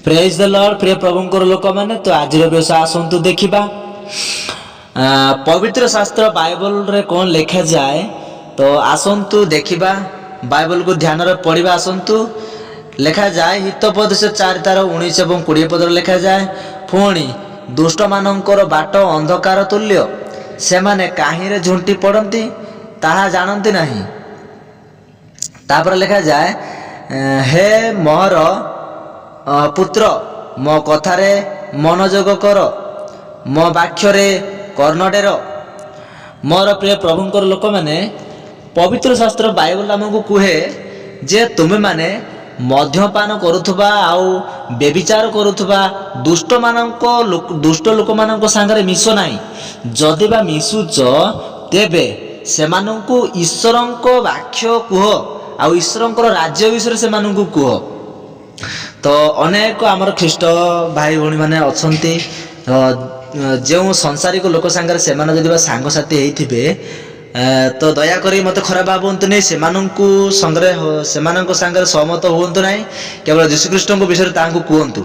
Praise the Lord प्रिय प्रभुंकर लोक मैंने तो आज विषय आसतु देखा पवित्र शास्त्र बाइबल रे कौन लिखा जाए तो आसतु देखा बाइबल को ध्यान पढ़ा आसतु लिखा जाए हितोपदेश 4:19 और 20 पद लिखा जाए पुणी दुष्ट मानकर बाट अंधकार तुल्य से माने काहीरे झुंटी पड़ती ताहा जानती नहीं। तापर लिखा जाए हे मोहर पुत्र मो कथारे मनोयोग कर मो वाक्यरे कर्णडेर। मोर प्रिय प्रभुंकर लोक मैंने पवित्र शास्त्र बाइबल आमको कहे जे तुम्हें माने मद्यपान करुथुबा आउ बेविचार करुथुबा दुष्ट लोक मानक सांगरे मिसो नाही। जदि बा मिसुच तेबे सेमानंकु ईश्वरंको वाक्य कुह आउ ईश्वरंकर राज्य विषय से मानंकु कुह। तो अनेक आमर ख्रीष्ट भाई भौणी मैंने अच्छी जो संसारिक लोक सांगरे से सांगसाथी होइथिबे तो दयाकोरी मत खराब भावतु नहीं से संगे सहमत हुंतु नहीं केवल यीशुख्रीष्ट विषय कहतु।